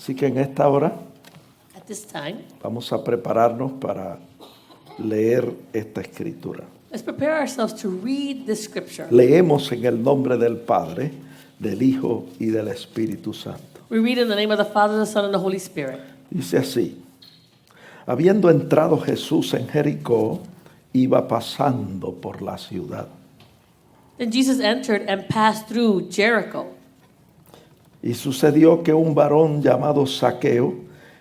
Así que en esta hora At this time, vamos a prepararnos para leer esta escritura. let's prepare ourselves to read this scripture. Leemos en el nombre del Padre, del Hijo y del Espíritu Santo. We read in the name of the Father, the Son, and the Holy Spirit. Dice así: habiendo entrado Jesús en Jericó, iba pasando por la ciudad. Then Jesus entered and passed through Jericho. Y sucedió que un varón llamado Zaqueo,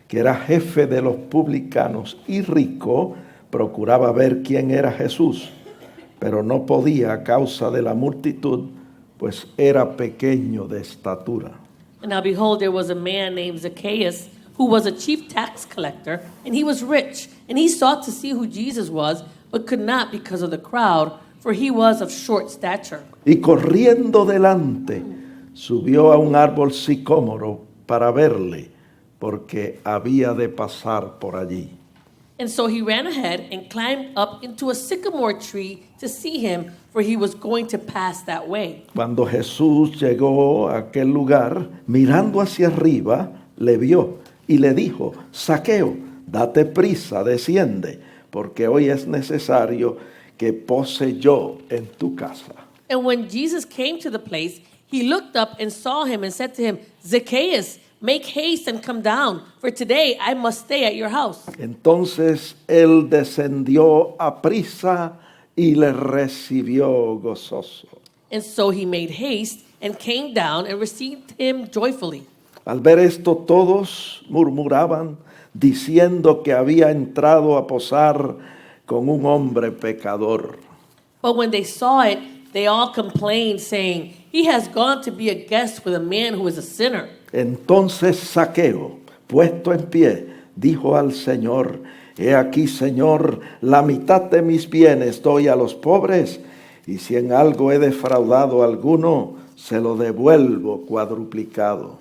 que era jefe de los publicanos y rico, procuraba ver quién era Jesús, pero no podía a causa de la multitud, pues era pequeño de estatura. And now behold, there was a man named Zacchaeus, who was a chief tax collector, and he was rich, and he sought to see who Jesus was, but could not because of the crowd, for he was of short stature. Y corriendo delante, subió a un árbol sicómoro para verle, porque había de pasar por allí. And so he ran ahead and climbed up into a sycamore tree to see him, for he was going to pass that way. Cuando Jesús llegó a aquel lugar, mirando hacia arriba, le vio y le dijo: Zaqueo, date prisa, desciende, porque hoy es necesario que pose yo en tu casa. And when Jesus came to the place, he looked up and saw him and said to him, Zacchaeus, make haste and come down, for today I must stay at your house. Entonces él descendió a prisa y le recibió gozoso. And so he made haste and came down and received him joyfully. Al ver esto, todos murmuraban, diciendo que había entrado a posar con un hombre pecador. But when they saw it, they all complained, saying, he has gone to be a guest with a man who is a sinner. Entonces Zaqueo, puesto en pie, dijo al Señor: He aquí, Señor, la mitad de mis bienes doy a los pobres, y si en algo he defraudado a alguno, se lo devuelvo cuadruplicado.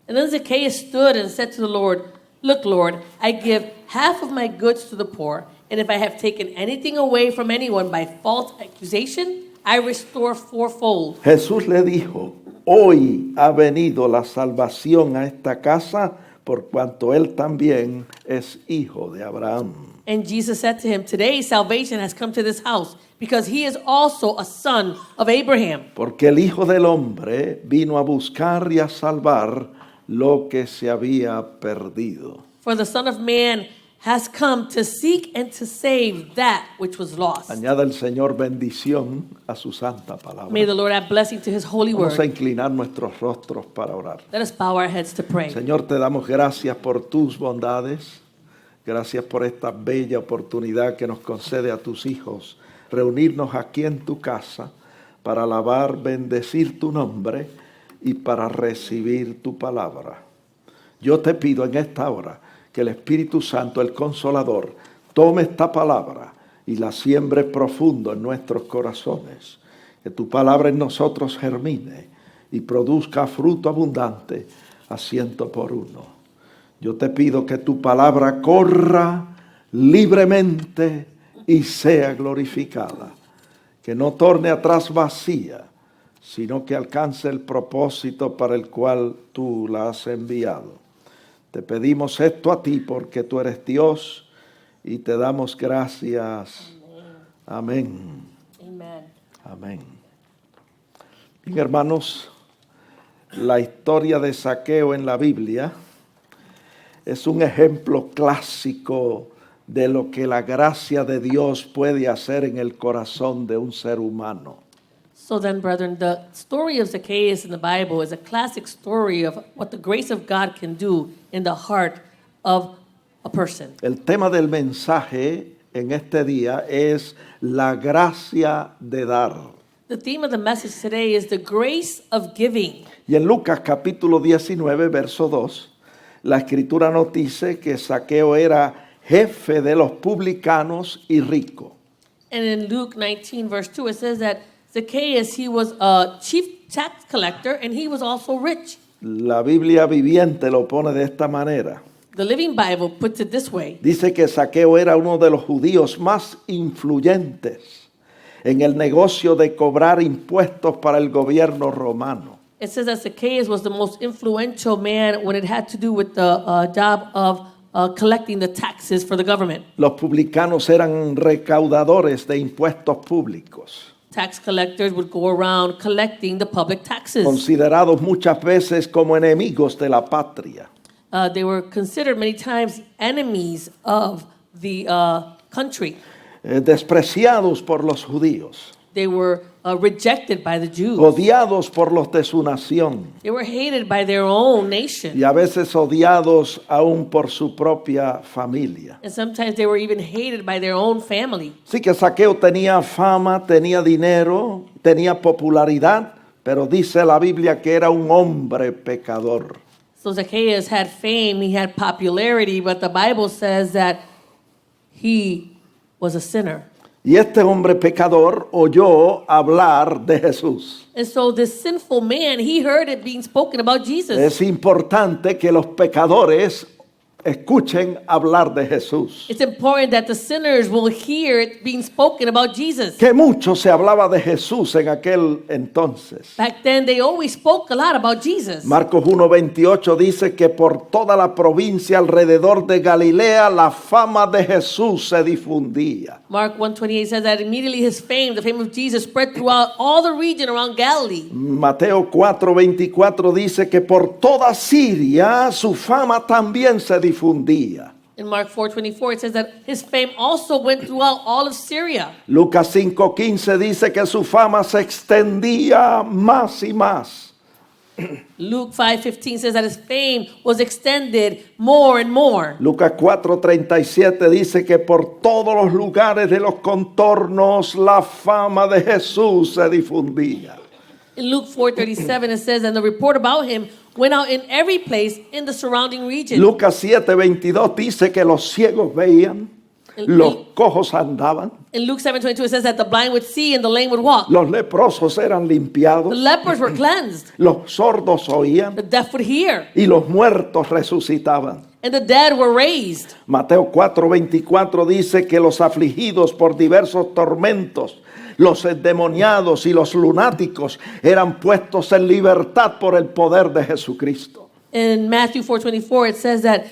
And then Zacchaeus stood and said to the Lord, look, Lord, I give half of my goods to the poor, and if I have taken anything away from anyone by false accusation, I restore fourfold. Jesús le dijo: Hoy ha venido la salvación a esta casa, por cuanto él también es hijo de Abraham. And Jesus said to him, today salvation has come to this house, because he is also a son of Abraham. Porque el Hijo del Hombre vino a buscar y a salvar lo que se había perdido. For the Son of Man has come to seek and to save that which was lost. Añada el Señor bendición a su santa palabra. May the Lord add blessing to his holy Vamos a word. inclinar nuestros rostros para orar. Let us bow our heads to pray. Señor, te damos gracias por tus bondades. Gracias por esta bella oportunidad que nos concede a tus hijos reunirnos aquí en tu casa para alabar, bendecir tu nombre y para recibir tu palabra. Yo te pido en esta hora que el Espíritu Santo, el Consolador, tome esta palabra y la siembre profundo en nuestros corazones. Que tu palabra en nosotros germine y produzca fruto abundante a 100%. Yo te pido que tu palabra corra libremente y sea glorificada. Que no torne atrás vacía, sino que alcance el propósito para el cual tú la has enviado. Te pedimos esto a ti porque tú eres Dios y te damos gracias. Amén. Amen. Amén. Bien, hermanos, la historia de Zaqueo en la Biblia es un ejemplo clásico de lo que la gracia de Dios puede hacer en el corazón de un ser humano. So then, brethren, the story of Zacchaeus in the Bible is a classic story of what the grace of God can do in the heart of a person. El tema del mensaje en este día es la gracia de dar. The theme of the message today is the grace of giving. Y en Lucas capítulo 19, verso 2, la escritura nos dice que Zaqueo era jefe de los publicanos y rico. And in Luke 19, verse 2, it says that Zacchaeus, he was a chief tax collector and he was also rich. La Biblia viviente lo pone de esta manera. The Living Bible puts it this way. Dice que Zaqueo era uno de los judíos más influyentes en el negocio de cobrar impuestos para el gobierno romano. It says that Zacchaeus was the most influential man when it had to do with the job of collecting the taxes for the government. Los publicanos eran recaudadores de impuestos públicos, Tax collectors would go around collecting the public taxes. considerados muchas veces como enemigos de la patria. They were considered many times enemies of the country. Despreciados por los judíos, They were rejected by the Jews. odiados por los de su nación They were hated by their own nation. y a veces odiados aún por su propia familia. And sometimes they were even hated by their own family. Sí que Zaqueo tenía fama, tenía dinero, tenía popularidad, pero dice la Biblia que era un hombre pecador. So Zacchaeus had fame, he had popularity, but the Bible says that he was a sinner. Y este hombre pecador oyó hablar de Jesús. And so this sinful man, he heard it being spoken about Jesus. Es importante que los pecadores escuchen hablar de Jesús. It's important that the sinners will hear it being spoken about Jesus. Que mucho se hablaba de Jesús en aquel entonces. Back then, they always spoke a lot about Jesus. Marcos 1:28 dice que por toda la provincia alrededor de Galilea la fama de Jesús se difundía. Mark 1:28 says that immediately his fame, the fame of Jesus, spread throughout all the region around Galilee. Mateo 4:24 dice que por toda Siria su fama también se difundía. In Mark 4:24, it says that his fame also went throughout all of Syria. Lucas 5:15 dice que su fama se extendía más y más. Luke 5:15 says that his fame was extended more and more. Lucas 4:37 dice que por todos los lugares de los contornos la fama de Jesús se difundía. In Luke 4:37, it says, and the report about him went out in every place in the surrounding region. Lucas 7:22 dice que los ciegos veían, los cojos andaban, In Luke 7:22, it says that the blind would see and the lame would walk. los leprosos eran The limpiados, lepers were cleansed. los sordos oían The deaf would hear. y los muertos resucitaban. And the dead were raised. Mateo 4:24 dice que los afligidos por diversos tormentos, los endemoniados y los lunáticos eran puestos en libertad por el poder de Jesucristo. In Matthew 4:24, it says that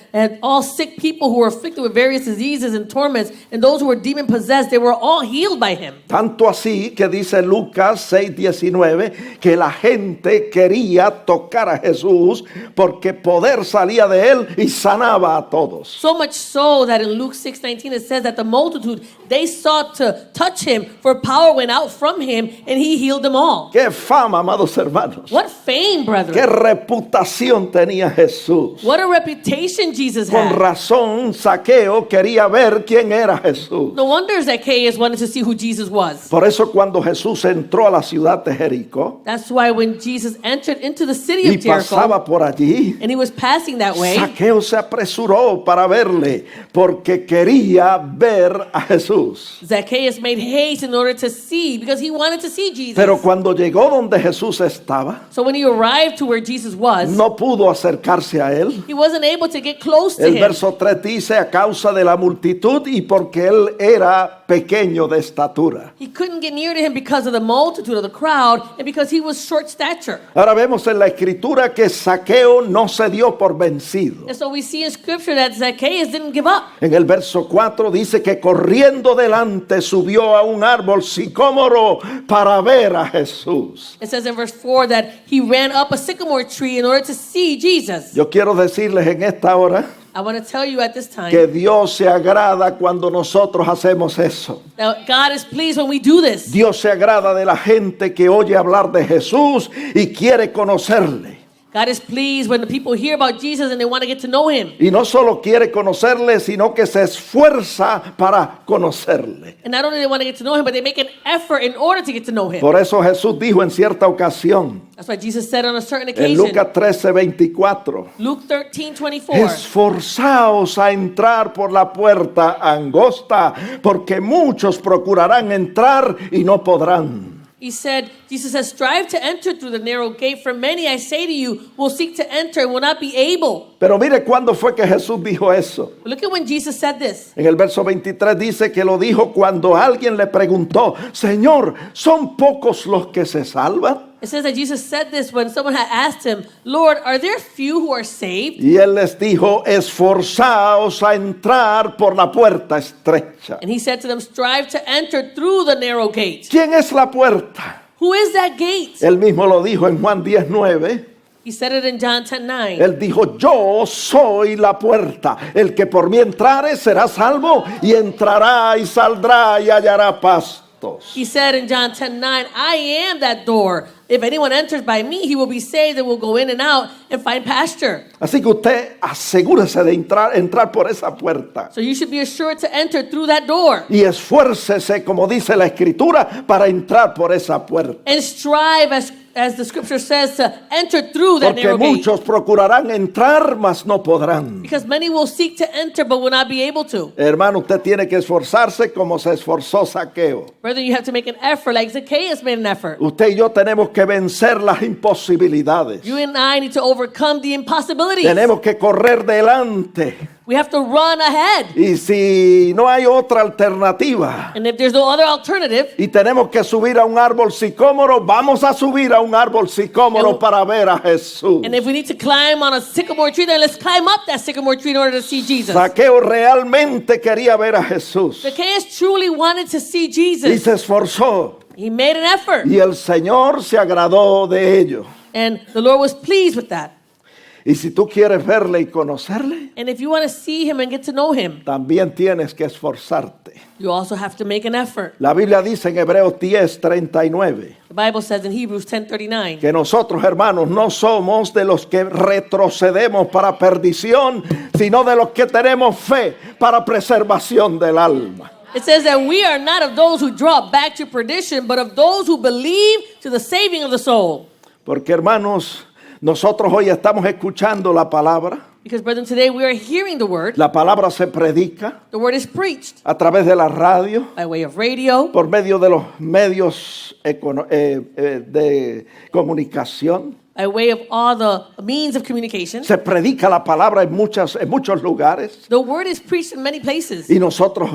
all sick people who were afflicted with various diseases and torments, and those who were demon-possessed, they were all healed by him. Tanto así que dice Lucas 6:19 que la gente quería tocar a Jesús porque poder salía de él y sanaba a todos. So much so that in Luke 6:19, it says that the multitude, they sought to touch him, for power went out from him, and he healed them all. ¡Qué fama, amados hermanos! What fame, ¡Qué brethren! reputación tenía Jesús! What a reputation Jesus Con had. razón, Zaqueo quería ver quién era Jesús. No wonder Zacchaeus wanted to see who Jesus was. Por eso cuando Jesús entró a la ciudad de Jericó That's why when Jesus entered into the city y of Jericho, pasaba por allí, and he was passing that way, Zaqueo se apresuró para verle porque quería ver a Jesús. Zacchaeus made haste in order to see, because he wanted to see Jesus. Pero cuando llegó donde Jesús estaba, So when he arrived to where Jesus was, no pudo acercarse a él. he wasn't able to get close to El him. verso 3 dice a causa de la multitud y porque él era pequeño de estatura. He couldn't get near to him because of the multitude of the crowd and because he was short stature. Ahora vemos en la escritura que Zaqueo no se dio por vencido. And so we see in scripture that Zacchaeus didn't give up. En el verso 4 dice que corriendo delante subió a un árbol sicómoro para ver a Jesús. It says in verse 4 that he ran up a sycamore tree in order to see Jesus. Yo quiero decirles en esta hora I want to tell you at this time que Dios se agrada cuando nosotros hacemos eso. that God is pleased when we do this. Dios se agrada de la gente que oye hablar de Jesús y quiere conocerle. God is pleased when the people hear about Jesus and they want to get to know him. Y no solo quiere conocerle, sino que se esfuerza para conocerle. And not only they want to get to know him, but they make an effort in order to get to know him. Por eso Jesús dijo en cierta ocasión, That's why Jesus said on a certain en occasion, Lucas 13:24, Luke 13:24, esforzaos a entrar por la puerta angosta, porque muchos procurarán entrar y no podrán. he said, Jesus says, strive to enter through the narrow gate, for many, I say to you, will seek to enter and will not be able. Pero mire cuándo fue que Jesús dijo eso. But look at when Jesus said this. En el verso 23 dice que lo dijo cuando alguien le preguntó, Señor, ¿son pocos los que se salvan? It says that Jesus said this when someone had asked him, Lord, are there few who are saved? Y él les dijo, esforzaos a entrar por la puerta estrecha. And he said to them, strive to enter through the narrow gate. ¿Quién es la puerta? Who is that gate? Él mismo lo dijo en Juan 10:9. He said it in John 10:9. Él dijo, yo soy la puerta. El que por mí entrare será salvo y entrará y saldrá y hallará pastos. He said in John 10:9, I am that door. If anyone enters by me, he will be saved and will go in and out and find pasture. Así que usted asegúrese de entrar por esa puerta. So you should be assured to enter through that door. Y esfuércese, como dice la Escritura, para entrar por esa puerta. And strive, as the scripture says, to enter through that Porque narrow gate. muchos procurarán entrar, mas no podrán. Because many will seek to enter but will not be able to. Hermano, usted tiene que esforzarse como se esforzó Zaqueo. Brother, you have to make an effort like Zacchaeus made an effort. Usted y yo tenemos que vencer las imposibilidades. You and I need to overcome the impossibilities. Tenemos que correr delante. We have to run ahead. Y si no hay otra alternativa And if there's no other alternative, y tenemos que subir a un árbol sicómoro, vamos a subir a un árbol sicómoro para ver a Jesús. and if we need to climb on a sycamore tree, then let's climb up that sycamore tree in order to see Jesus. Zaqueo realmente quería ver a Jesús Zacchaeus truly wanted to see y Jesus. se esforzó. He made an effort. Y el Señor se agradó de ello. And the Lord was pleased with that. Y si tú quieres verle y conocerle, And if you want to see him and get to know him, también tienes que esforzarte. you also have to make an effort. La Biblia dice en Hebreos 10:39 The Bible says in Hebrews 10:39 que nosotros, hermanos, no somos de los que retrocedemos para perdición, sino de los que tenemos fe para preservación del alma. it says that we are not of those who draw back to perdition, but of those who believe to the saving of the soul. Porque, hermanos, nosotros hoy estamos escuchando la palabra. Because, brethren, today we are hearing the word. La palabra se predica The word is preached a través de la radio, by way of radio, por medio de los medios de comunicación. by way of all the means of communication. Se predica la palabra en muchos lugares. The word is preached in many places. Y nosotros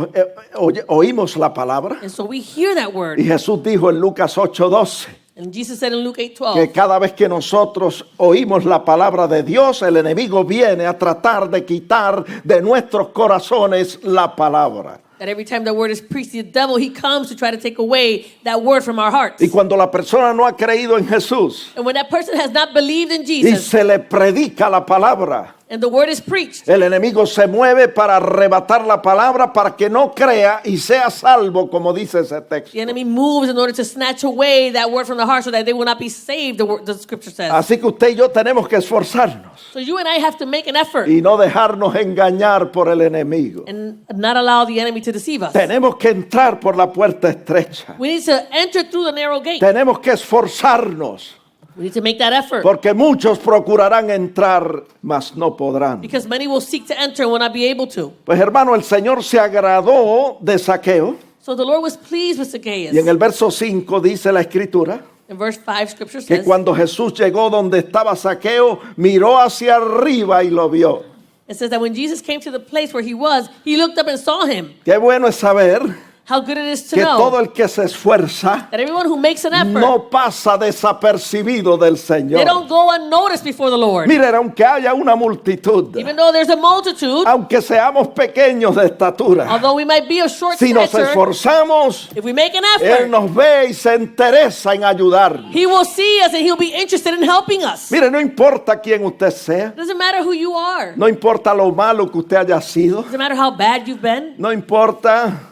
oímos la palabra. And so we hear that Y word. Jesús dijo en Lucas 8:12 And Jesus said in Luke que 8:12, cada vez que nosotros oímos la palabra de Dios, el enemigo viene a tratar de quitar de nuestros corazones la palabra. that every time the word is preached, the devil, he comes to try to take away that word from our hearts. Y cuando la persona no ha creído en Jesús And when that person has not believed in y Jesus, se le predica la palabra, and the word is preached, el enemigo se mueve para arrebatar la palabra para que no crea y sea salvo, como dice ese texto. the enemy moves in order to snatch away that word from the heart so that they will not be saved, the scripture says. Así que usted y yo tenemos que esforzarnos So you and I have to make an effort y no dejarnos engañar por el enemigo. and not allow the enemy to deceive us. Tenemos que entrar por la puerta estrecha. We need to enter through the narrow gate. Tenemos que esforzarnos, We need to make that effort. porque muchos procurarán entrar, mas no podrán. Because many will seek to enter and will not be able to. Pues hermano, el Señor se agradó de Zaqueo. So the Lord was pleased with Y en Zacchaeus. el verso 5 dice la Escritura In verse 5, scripture que says, cuando Jesús llegó donde estaba Zaqueo, miró hacia arriba y lo vio. it says that when Jesus came to the place where he was, he looked up and saw him. Qué bueno es saber How good it is to que todo know el que se esfuerza that everyone who makes an effort, no pasa desapercibido del they Señor. don't go unnoticed before the Lord. Mire, aunque haya una multitud, Even though there's a multitude, aunque seamos pequeños de estatura, although we might be of short si nos stature, esforzamos, if we make an Él effort, nos ve y se interesa en ayudarnos. he will see us and he'll be interested in helping us. It Mire, no importa quién usted sea, doesn't matter who you are. no importa lo malo que usted haya sido, Doesn't matter how bad you've been. no importa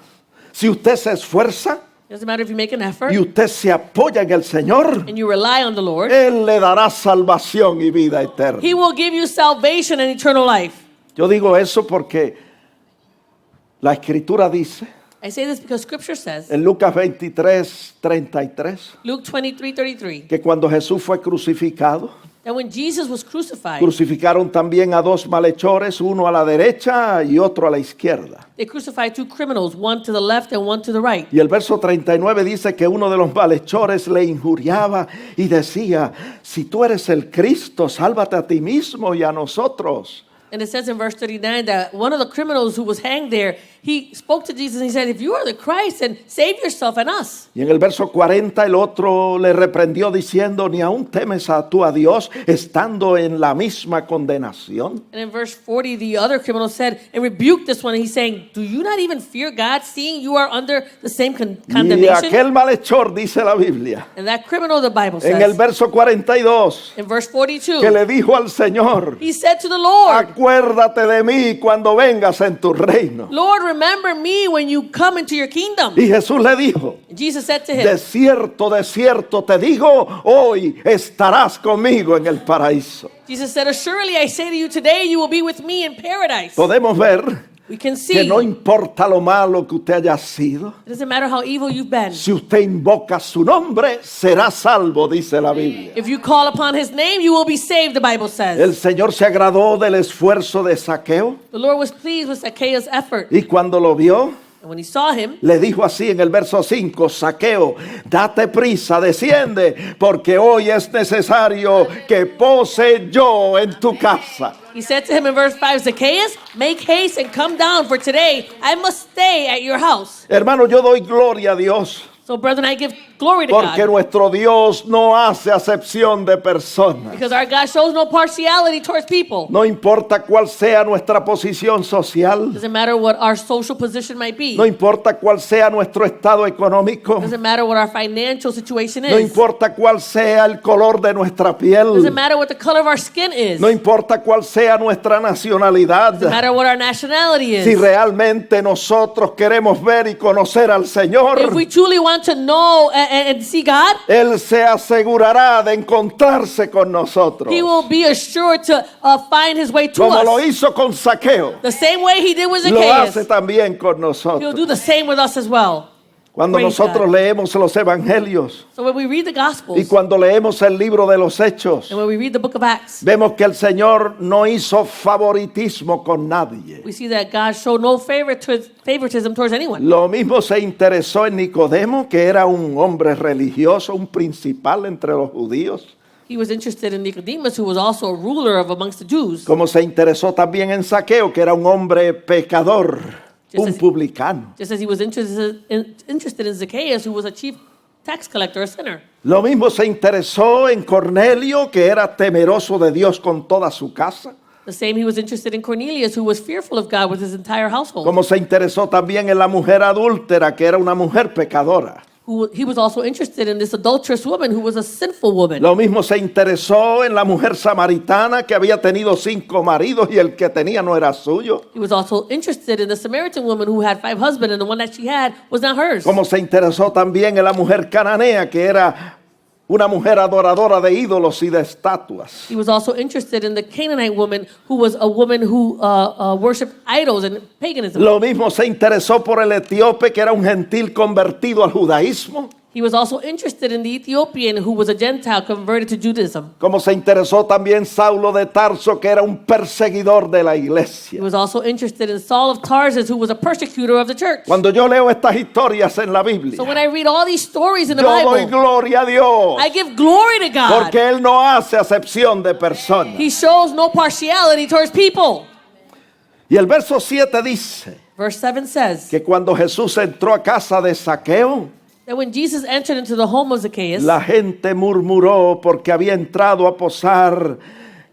si usted se esfuerza Doesn't matter if you make an effort y usted se apoya en el Señor, and you rely on the Lord. Él le dará salvación y vida eterna. He will give you salvation and eternal life. Yo digo eso porque la Escritura dice I say this because scripture says, en Lucas 23:33, Luke 23:33, que cuando Jesús fue crucificado, that when Jesus was crucified, crucificaron también a dos malhechores, uno a la derecha y otro a la izquierda. they crucified two criminals, one to the left and one to the right. Y el verso 39 dice que uno de los malhechores le injuriaba y decía, si tú eres el Cristo, sálvate a ti mismo y a nosotros. And it says in verse 39 that one of the criminals who was hanged there, he spoke to Jesus and he said, if you are the Christ, then save yourself and us. Y en el verso 40 el otro le reprendió diciendo, ¿ni aún temes a tú a Dios estando en la misma condenación? And in verse 40, the other criminal said and rebuked this one. And he's saying, do you not even fear God, seeing you are under the same Y condemnation? aquel malhechor, dice la Biblia, And that criminal, the Bible en el says, verso 42, in verse que 42, le dijo al Señor, he said to the Lord, acuérdate de mí cuando vengas en tu reino. Lord, remember me when you come into your kingdom. Y Jesús le dijo, And Jesus said to him, de cierto, te digo, hoy estarás conmigo en el paraíso. Jesus said, assuredly I say to you, today you will be with me in paradise. Podemos ver We can que see no it importa lo malo que usted haya sido, doesn't matter how evil you've been. si usted invoca su nombre, será salvo, dice la Biblia. If you call upon his name, you will be saved, the Bible says. El Señor se agradó del esfuerzo de Zaqueo The Lord was pleased with Zacchaeus' effort. y cuando lo vio, And when he saw him, le dijo así en el verso 5, Zaqueo, date prisa, desciende, porque hoy es necesario que pose yo en tu casa. he said to him in verse 5, Zacchaeus, make haste and come down, for today I must stay at your house. Hermano, yo doy gloria a Dios, So, brethren, I give glory to porque God. nuestro Dios no hace acepción de personas. Because our God shows no partiality towards people. No importa cuál sea nuestra posición social, Doesn't matter what our social position might be. no importa cuál sea nuestro estado económico, Doesn't matter what our financial situation no is. importa cuál sea el color de nuestra piel, Doesn't matter what the color of our skin is. no importa cuál sea nuestra nacionalidad. Doesn't matter what our nationality is. Si realmente nosotros queremos ver y conocer al Señor, If we truly want to know and see God, Él se asegurará de encontrarse con nosotros. He will be assured to find His way to Como lo us. hizo con Zaqueo, The same way He did with lo hace Zacchaeus, también con He'll nosotros. do the same with us as well. Cuando Praise nosotros God. leemos los evangelios So when we read the y Gospels cuando leemos el libro de los Hechos, and when we read the book of Acts, vemos que el Señor no hizo favoritismo con nadie. we see that God showed no favoritism towards anyone. Lo mismo se interesó en Nicodemo, que era un hombre religioso, un principal entre los judíos, He was interested in Nicodemus, who was also a ruler of amongst the Jews. como se interesó también en Zaqueo, que era un hombre pecador, Just un as- publicano. Just as he was interested in Zacchaeus, who was a chief tax collector, a sinner. Lo mismo se interesó en Cornelio, que era temeroso de Dios con toda su casa, The same he was interested in Cornelius, who was fearful of God with his entire household. como se interesó también en la mujer adúltera, que era una mujer pecadora. He was also interested in this adulterous woman, who was a sinful woman. Lo mismo se interesó en la mujer samaritana, que había tenido 5 maridos y el que tenía no era suyo. He was also interested in the Samaritan woman who had 5 husbands, and the one that she had was not hers. Como se interesó también en la mujer cananea, que era una mujer adoradora de ídolos y de estatuas. He was also interested in the Canaanite woman, who was a woman who worshipped idols and paganism. Lo mismo se interesó por el etíope, que era un gentil convertido al judaísmo. He was also interested in the Ethiopian, who was a Gentile converted to Judaism. Como se interesó también Saulo de Tarso, que era un perseguidor de la He iglesia. was also interested in Saul of Tarsus, who was a persecutor of the church. Cuando yo leo estas historias en la Biblia, So when I read all these stories in the yo doy Bible, gloria a Dios, I give glory to God. porque Él no hace acepción de personas. He shows no partiality towards people. Y el verso 7 dice Verse 7 says que cuando Jesús entró a casa de Zaqueo, that when Jesus entered into the home of Zacchaeus, la gente murmuró porque había entrado a posar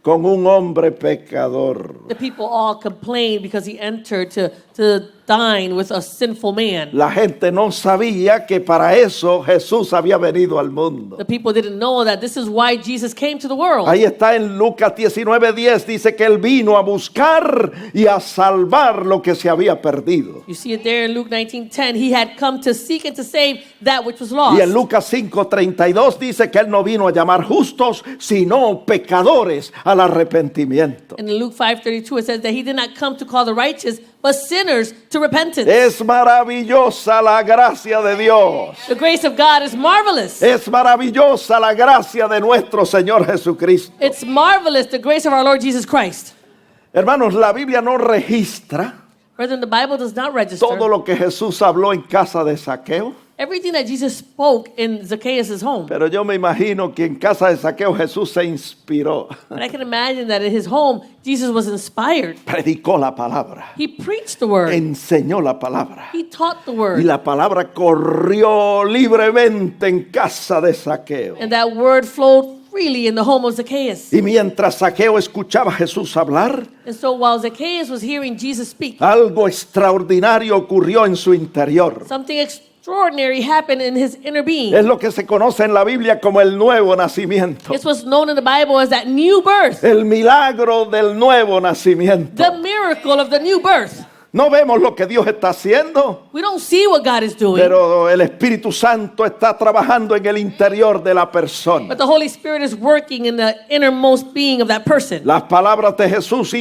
con un hombre pecador. the people all complained because he entered to dine with a sinful man. La gente no sabía que para eso Jesús había venido al mundo. The people didn't know that this is why Jesus came to the world. Ahí está en Lucas 19:10, dice que Él vino a buscar y a salvar lo que se había perdido. You see it there in Luke 19:10. He had come to seek and to save that which was lost. Y en Lucas 5:32 dice que Él no vino a llamar justos, sino pecadores al arrepentimiento. And in Luke 5:32 it says that he did not come to call the righteous, but sinners to repentance. Es maravillosa la gracia de Dios. The grace of God is marvelous. Es maravillosa la gracia de nuestro Señor Jesucristo. It's marvelous, the grace of our Lord Jesus Christ. Hermanos, la Biblia no registra Brethren, the Bible does not register todo lo que Jesús habló en casa de Zaqueo. everything that Jesus spoke in Zacchaeus' home. Pero yo me imagino que en casa de Zaqueo Jesús se inspiró, But I can imagine that in his home, Jesus was inspired. predicó la palabra, He preached the word. enseñó la palabra. He taught the Y word. la palabra corrió libremente en casa de Zaqueo. And that word flowed freely in the home of Zacchaeus. Y mientras Zaqueo escuchaba a Jesús hablar, And so while Zacchaeus was hearing Jesus speak, algo extraordinario ocurrió en su interior. something extraordinary happened in his inner being. Es lo que se conoce en la Biblia como el nuevo nacimiento. It's what's known in the Bible as that new birth, El milagro del nuevo nacimiento. the miracle of the new birth. No vemos lo que Dios está haciendo, We don't see what God is doing, pero el Espíritu Santo está trabajando en el interior de la persona. but the Holy Spirit is working in the innermost being of that person. Las palabras de Jesús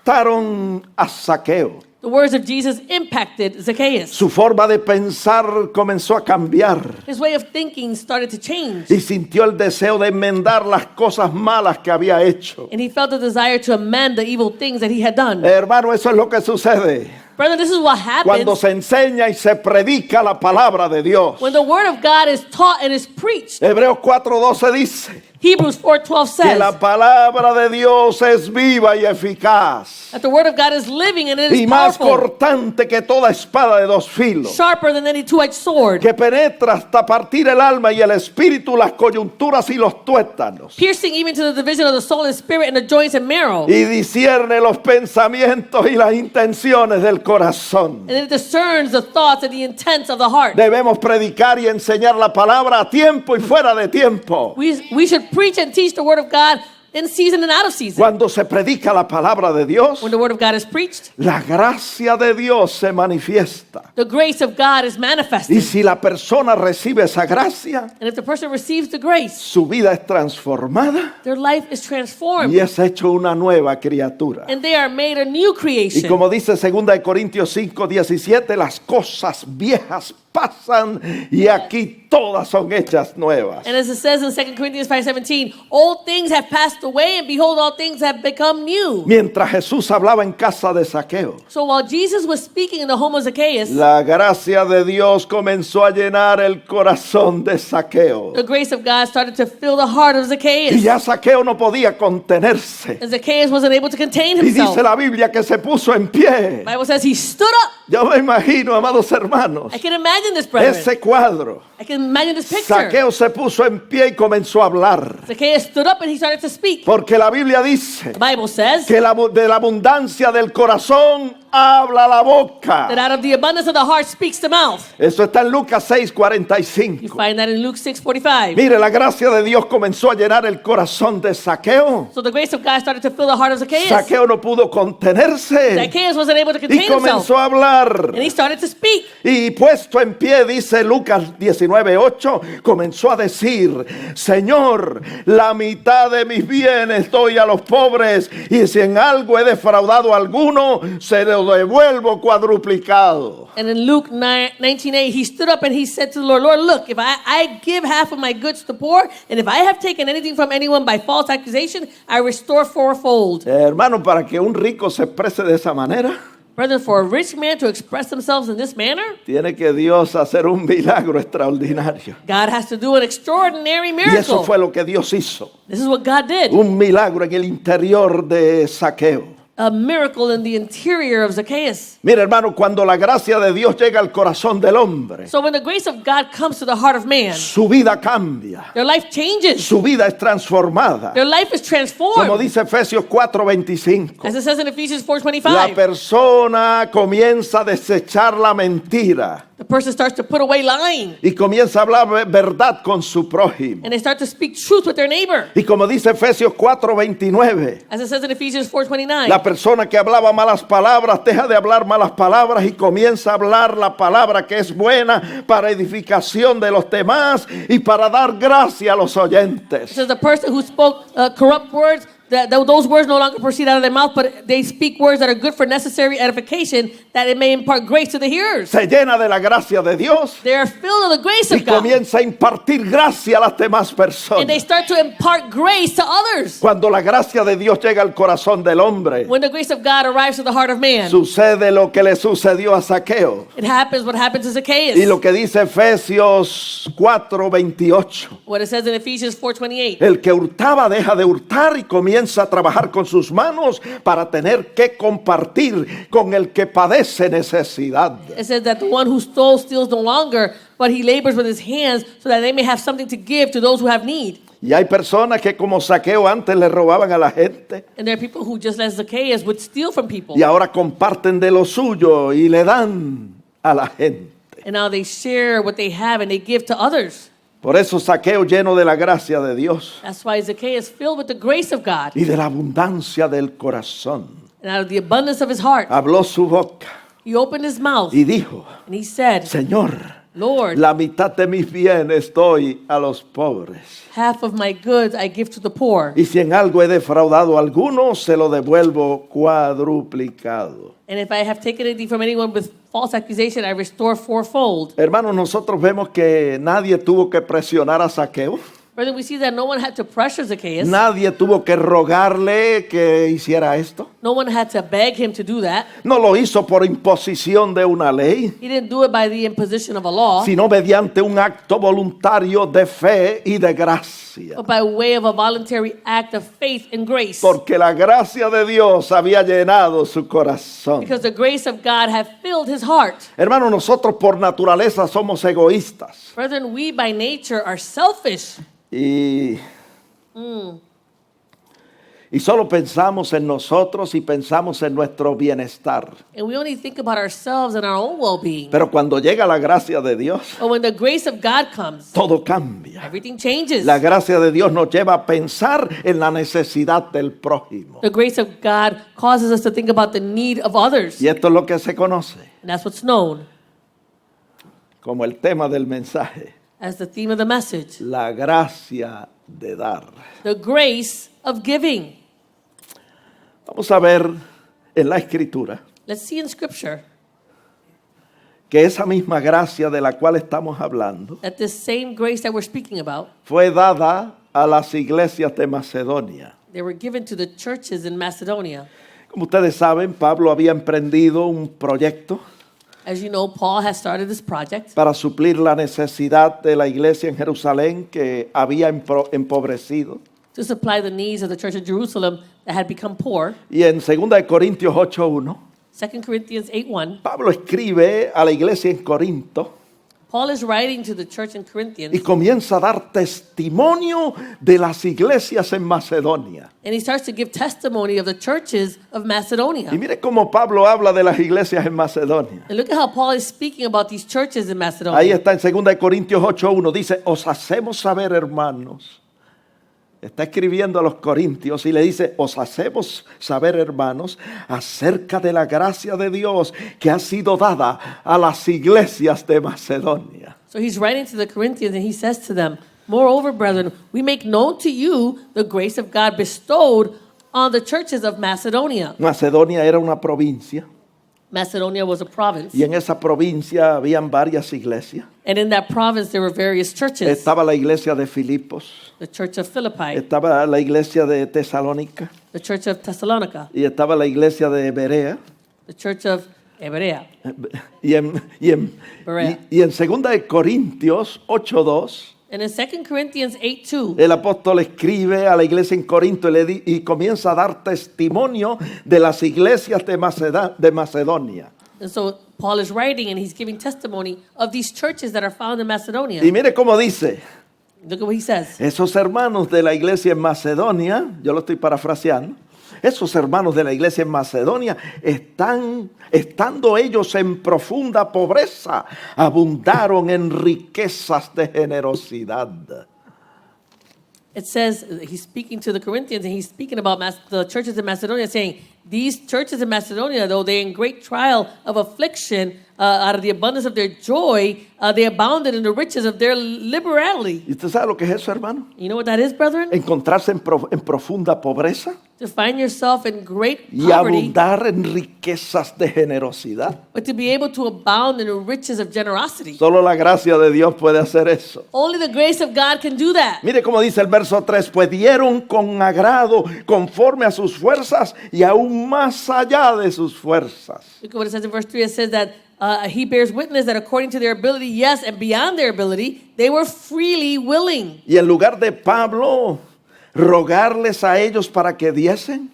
impactaron a Zaqueo. The words of Jesus impacted Zacchaeus. Su forma de pensar comenzó a cambiar His way of thinking started to change, y sintió el deseo de enmendar las cosas malas que había hecho. and he felt the desire to amend the evil things that he had done. Hermano, eso es lo que sucede Brother, this is what cuando happens se enseña y se predica la palabra de Dios. when the word of God is taught and is preached. Hebreos 4:12 dice Hebrews 4:12 que says la palabra de Dios es viva y eficaz that the word of God is living and it y is más powerful, cortante que toda espada de dos filos, sharper than any two-edged sword, que penetra hasta partir el alma y el espíritu, las coyunturas y los tuétanos, piercing even to the division of the soul and spirit and the joints and marrow. y discierne los pensamientos y las intenciones del corazón. And it discerns the thoughts and the intents of the heart. Debemos predicar y enseñar la palabra a tiempo y fuera de tiempo. We should preach and teach the word of God in season and out of season. Cuando se predica la palabra de Dios, When the word of God is preached, la gracia de Dios se manifiesta. the grace of God is Y manifested. si la persona recibe esa gracia, And if the person receives the grace, su vida es transformada their life is transformed y es hecho una nueva criatura. and they are made a new Y creation. como dice 2 Corintios 5:17, las cosas viejas pasan y aquí todas son hechas nuevas. And as it says in 2 Corinthians 5:17, old things have passed away and behold, all things have become new. Mientras Jesús hablaba en casa de Zaqueo, So while Jesus was speaking in the home of Zacchaeus, la gracia de Dios comenzó a llenar el corazón de Zaqueo. the grace of God started to fill the heart of Y Zacchaeus. ya Zaqueo no podía contenerse. And Zacchaeus wasn't able to contain Y himself. dice la Biblia que se puso en pie. The Bible says he stood up. Yo me imagino, amados hermanos, I can imagine this, brethren. ese cuadro. I can imagine this picture. Zaqueo se puso en pie y comenzó a hablar. Zacchaeus stood up and he started to speak. Porque la Biblia dice The Bible says que de la abundancia del corazón habla la that boca. out of the abundance of the heart speaks the mouth. Eso está en Lucas You 6:45. find that in Luke 6:45. Mire, la gracia de Dios comenzó a llenar el corazón de Zaqueo. So the grace of God started to fill the heart of Zacchaeus. Zaqueo no pudo contenerse Zacchaeus wasn't able to y contain himself. comenzó a hablar. And he started to speak. Y puesto en pie, dice Lucas 19:8, comenzó a decir: Señor, la mitad de mis bienes doy a los pobres, y si en algo he defraudado a alguno, se lo devuelvo cuadruplicado. And in Luke 19:8, he stood up and he said to the Lord, Lord, look, if I give half of my goods to the poor, and if I have taken anything from anyone by false accusation, I restore fourfold. Hermano, para que un rico se exprese de esa manera, Brethren, for a rich man to express themselves in this manner, tiene que Dios hacer un milagro extraordinario. God has to do an extraordinary Y eso miracle. fue lo que Dios hizo. This is what God did. Un milagro en el interior de Zaqueo. A miracle in the interior of Zacchaeus. Mira, hermano, cuando la gracia de Dios llega al corazón del hombre, So when the grace of God comes to the heart of man, su vida cambia, their life changes. su vida es transformada. Their life is Como transformed. dice Efesios 4:25, As it says in Ephesians la 4:25, persona comienza a desechar la mentira the person starts to put away lying. y comienza a hablar verdad con su prójimo. And they start to speak truth with their neighbor. Y como dice Efesios 4:29, As it says in Ephesians 4:29, la persona que hablaba malas palabras deja de hablar malas palabras y comienza a hablar la palabra que es buena para edificación de los demás y para dar gracia a los it oyentes. says the person who spoke corrupt words those words no longer proceed out of their mouth, but they speak words that are good for necessary edification, that it may impart grace to the hearers. Se llena de la gracia de Dios They are filled of the grace y of God. comienza a impartir gracia a las demás And personas. they start to impart grace to others. Cuando la gracia de Dios llega al corazón del hombre, When the grace of God arrives to the heart of man, sucede lo que le sucedió a Zaqueo. it happens what happened to Zacchaeus. Y lo que dice Efesios 4:28. What it says in Ephesians 4:28. El que hurtaba deja de hurtar y comienza a trabajar con sus manos para tener que compartir con el que padece necesidad. It says that the one who stole steals no longer, but he labors with his hands so that they may have something to give to those who have need. Y hay personas que como Zaqueo antes le robaban a la gente And there are people who, just as Zacchaeus, would steal from people. y ahora comparten de lo suyo y le dan a la gente. And now they share what they have and they give to others. Por eso Zaqueo, lleno de la gracia de Dios That's why Zacchaeus, filled with the grace of God y de la abundancia del corazón, and out of the abundance of his heart, habló su boca he opened his mouth y dijo: and he said, Señor, Lord, la mitad de mis bienes doy a los pobres. half of my goods I give to the poor. Y si en algo he defraudado a alguno, se lo devuelvo cuadruplicado. And if I have taken anything from anyone with false accusation, I restore fourfold. Hermanos, nosotros vemos que nadie tuvo que presionar a Zaqueo. Brother, we see that no one had to pressure Zacchaeus. Nadie tuvo que rogarle que hiciera esto. No one had to beg him to do that. No lo hizo por imposición de una ley, He didn't do it by the imposition of a law, sino mediante un acto voluntario de fe y de gracia. but by way of a voluntary act of faith and grace. Porque la gracia de Dios había llenado su corazón. Because the grace of God had filled his heart. Hermanos, nosotros por naturaleza somos egoístas. Brethren, we by nature are selfish. Y solo pensamos en nosotros y pensamos en nuestro bienestar. And we only think about ourselves and our own well-being. Pero cuando llega la gracia de Dios, But when the grace of God comes, todo cambia. everything changes. La gracia de Dios nos lleva a pensar en la necesidad del prójimo. The grace of God causes us to think about the need of others. Y esto es lo que se conoce And that's what's known como el tema del mensaje: as the theme of the message. la gracia de dar. The grace of giving. Vamos a ver en la Escritura Let's see in Scripture que esa misma gracia de la cual estamos hablando that this same grace that we're speaking about, fue dada a las iglesias de Macedonia. they were given to the churches in Macedonia. Como ustedes saben, Pablo había emprendido un proyecto As you know, Paul has started this project para suplir la necesidad de la iglesia en Jerusalén que había empobrecido. to supply the needs of the church of Jerusalem that had become poor. Y en 2 Corintios 8:1, 2 Corinthians 8:1, Pablo escribe a la iglesia en Corinto Paul is writing to the church in Corinthians, y comienza a dar testimonio de las iglesias en Macedonia. and he starts to give testimony of the churches of Macedonia. Y mire cómo Pablo habla de las iglesias en Macedonia. And look at how Paul is speaking about these churches in Ahí Macedonia. está en 2 Corintios 8:1, dice: os hacemos saber, hermanos. Está escribiendo a los corintios y le dice: os hacemos saber, hermanos, acerca de la gracia de Dios que ha sido dada a las iglesias de Macedonia. So he's writing to the Corinthians and he says to them, moreover, brethren, we make known to you the grace of God bestowed on the churches of Macedonia. Macedonia era una provincia Macedonia was a province. y en esa provincia habían varias iglesias. And in that province, there were various churches. Estaba la iglesia de Filipos, The church of Philippi, estaba la iglesia de Tesalónica the church of Thessalonica, y estaba la iglesia de Berea. the church of Berea. Y en 2 Corintios 8:2, And in 2 Corinthians 8:2, el apóstol escribe a la iglesia en Corinto y comienza a dar testimonio de las iglesias de Macedonia. and so Paul is writing and he's giving testimony of these churches that are found in Macedonia. Y mire cómo dice: Look at what he says. esos hermanos de la iglesia en Macedonia, yo lo estoy parafraseando, esos hermanos de la iglesia en Macedonia estando ellos en profunda pobreza, abundaron en riquezas de generosidad. It says, he's speaking to the Corinthians and he's speaking about the churches in Macedonia, saying, these churches in Macedonia, though they're in great trial of affliction, out of the abundance of their joy, they abounded in the riches of their liberality. ¿Y usted sabe lo que es eso, hermano? You know what that is, brethren? Encontrarse en profunda pobreza To find yourself in great y poverty, abundar en riquezas de generosidad. but to be able to abound in the riches of generosity. Solo la gracia de Dios puede hacer eso. Only the grace of God can do that. Mire cómo dice el verso 3, pues dieron con agrado conforme a sus fuerzas y aún más allá de sus fuerzas. Look at what it says in verse 3. It says that he bears witness that according to their ability, yes, and beyond their ability, they were freely willing. Y en lugar de Pablo rogarles a ellos para que diesen,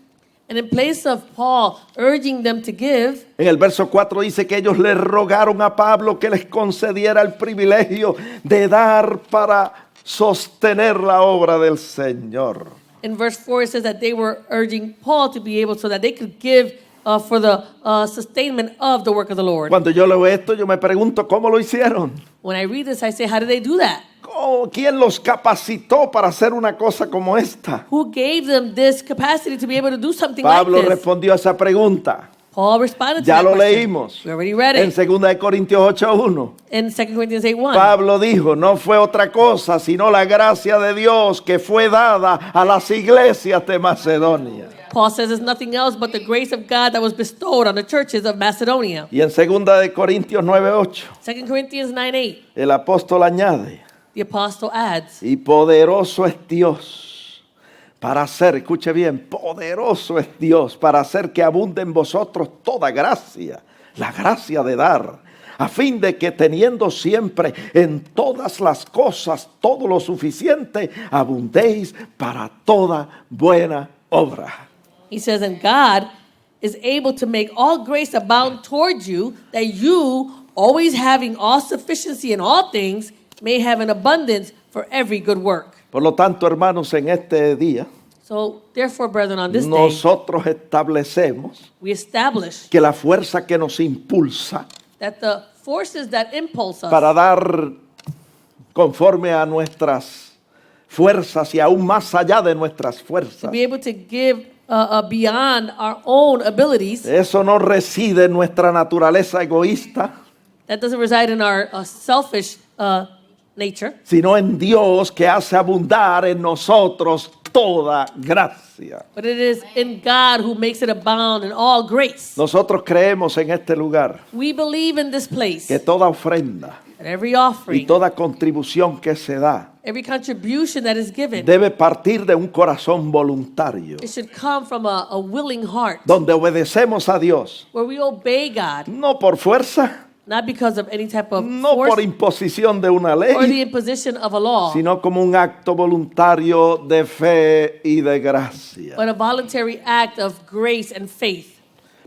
And in place of Paul urging them to give, en el verso 4 dice que ellos le rogaron a Pablo que les concediera el privilegio de dar para sostener la obra del Señor. in verse 4, it says that they were urging Paul to be able so that they could give for the sustainment of the work of the Lord. Cuando yo leo esto, yo me pregunto cómo lo hicieron. When I read this, I say, how did they do that? ¿Quién los capacitó para hacer una cosa como esta? Who gave them this capacity to be able to do something Pablo like this? respondió a esa pregunta. Paul responded to Ya that lo question. leímos. We already read En it 2 de Corintios 8:1. in 2 Corinthians 8:1. Pablo dijo, no fue otra cosa sino la gracia de Dios que fue dada a las iglesias de Macedonia. Paul says it's nothing else but the grace of God that was bestowed on the churches of Macedonia. Y en 2 de Corintios 9:8, 2 Corinthians 9:8, el apóstol añade, the apostle adds, y poderoso es Dios para hacer, escuche bien, poderoso es Dios para hacer que abunde en vosotros toda gracia, la gracia de dar, a fin de que teniendo siempre en todas las cosas todo lo suficiente, abundéis para toda buena obra. he says, and God is able to make all grace abound towards you, that you, always having all sufficiency in all things, may have an abundance for every good work. Por lo tanto, hermanos, en este día, So, therefore, brethren, on this day, nosotros establecemos we establish que la fuerza que nos impulsa that the forces that impulse us para dar conforme a nuestras fuerzas y aún más allá de nuestras to fuerzas. be able to give beyond our own abilities, Eso no reside en nuestra naturaleza egoísta, that doesn't reside in our selfish nature, sino en Dios que hace abundar en nosotros toda gracia. but it is in God who makes it abound in all grace. Nosotros creemos en este lugar We believe in this place que toda ofrenda that every y offering, toda contribución que se da every contribution that is given, debe partir de un corazón voluntario, it should come from a willing heart donde obedecemos a Dios, where we obey God, no por fuerza, not because of any type of no por force imposición de una or the ley, imposition of a law, sino como un acto voluntario de fe y de gracia. but a voluntary act of grace and faith.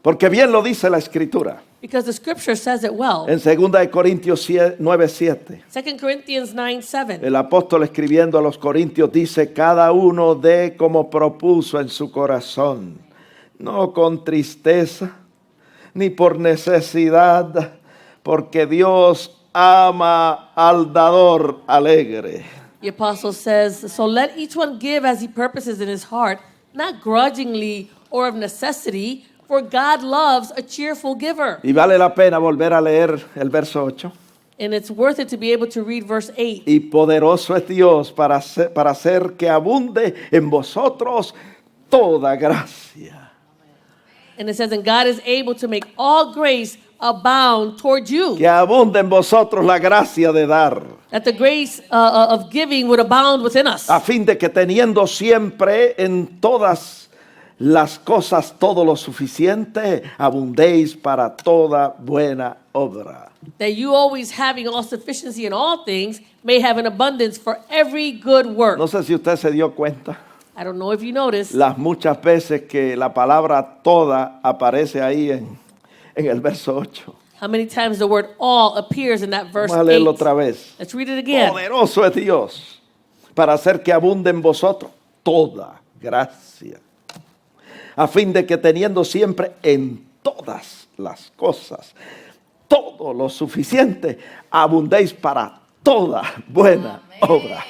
Porque bien lo dice la Escritura. Because the scripture says it well. En 2 de Corintios 9:7, 2 Corinthians 9:7. el apóstol escribiendo a los Corintios dice, cada uno dé como propuso en su corazón, no con tristeza, ni por necesidad, porque Dios ama al dador alegre. The apostle says, so let each one give as he purposes in his heart, not grudgingly or of necessity, for God loves a cheerful giver. Y vale la pena volver a leer el verso 8. And it's worth it to be able to read verse 8. Y poderoso es Dios para hacer que abunde en vosotros toda gracia. And it says, and God is able to make all grace abound toward you. Que abunde en vosotros la gracia de dar. That the grace of giving would abound within us. A fin de que teniendo siempre en todas las cosas todo lo suficiente, abundéis para toda buena obra. That you always having all sufficiency in all things may have an abundance for every good work. No sé si usted se dio cuenta I don't know if you noticed las muchas veces que la palabra toda aparece ahí en el verso 8. how many times the word all appears in that verse Vamos a leerlo 8. otra vez. Let's read it again. Poderoso es Dios para hacer que abunde en vosotros toda gracia, a fin de que teniendo siempre en todas las cosas todo lo suficiente, abundéis para toda buena obra.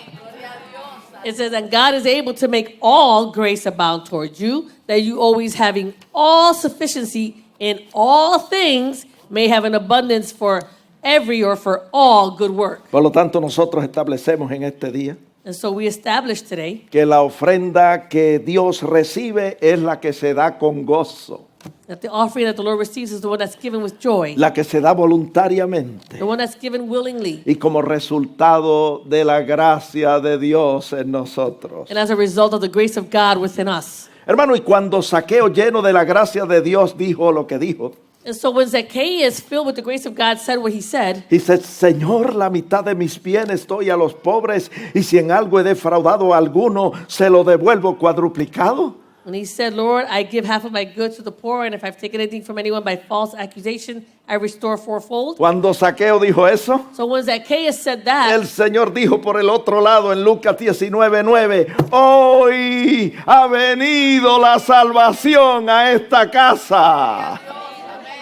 It says, and God is able to make all grace abound towards you, that you always having all sufficiency in all things may have an abundance for every or for all good work. Por lo tanto, nosotros establecemos en este día And so we establish today que la ofrenda que Dios recibe es la que se da con gozo, that the offering that the Lord receives is the one that's given with joy, la que se da voluntariamente the one that's given willingly, y como resultado de la gracia de Dios en nosotros. and as a result of the grace of God within us. Hermano, y cuando Zaqueo, lleno de la gracia de Dios, dijo lo que dijo, And so when Zacchaeus, filled with the grace of God, said what he said, dice: Señor, la mitad de mis bienes doy a los pobres, y si en algo he defraudado a alguno, se lo devuelvo cuadruplicado. when he said, Lord, I give half of my goods to the poor, and if I've taken anything from anyone by false accusation, I restore fourfold. Cuando Zaqueo dijo eso, So when Zacchaeus said that, el Señor dijo por el otro lado en Lucas 19:9: hoy ha venido la salvación a esta casa.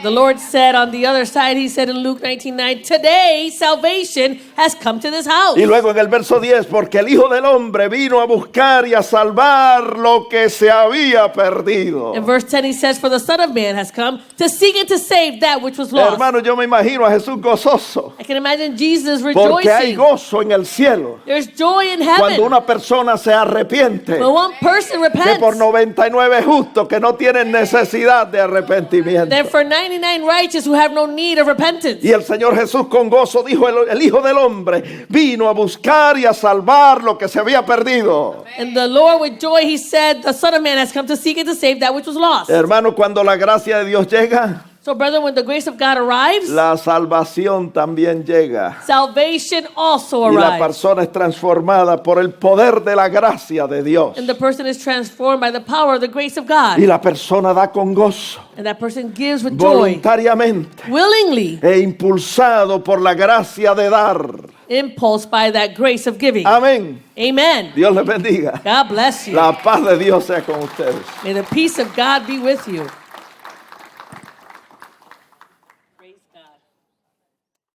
the Lord said on the other side, he said in Luke 19:9, today salvation has come to this house. Y luego en el verso 10: porque el Hijo del Hombre vino a buscar y a salvar lo que se había perdido. In verse 10 he says, for the Son of Man has come to seek and to save that which was lost. Hermano, yo me imagino a Jesús gozoso, I can imagine Jesus porque hay rejoicing. gozo en el cielo There's joy in cuando heaven. una persona se arrepiente, When one person que por repents, 99 justos que no tienen necesidad de arrepentimiento. then for 99 righteous who have no need of repentance. Y el Señor Jesús con gozo dijo: el Hijo del Hombre vino a buscar y a salvar lo que se había perdido. And the Lord with joy, he said, the Son of Man has come to seek and to save that which was lost. Hermano, cuando la gracia de Dios llega, So brethren, when the grace of God arrives, la salvación también llega. salvation also Y la arrives. persona es transformada por el poder de la gracia de Dios. And the person is transformed by the power of the grace of God. Y la persona da con gozo, And that person gives with joy, voluntariamente, willingly, e impulsado por la gracia de dar. impulsed by that grace of giving. Amén. Amen. Dios les bendiga. God bless you. La paz de Dios sea con ustedes. May the peace of God be with you.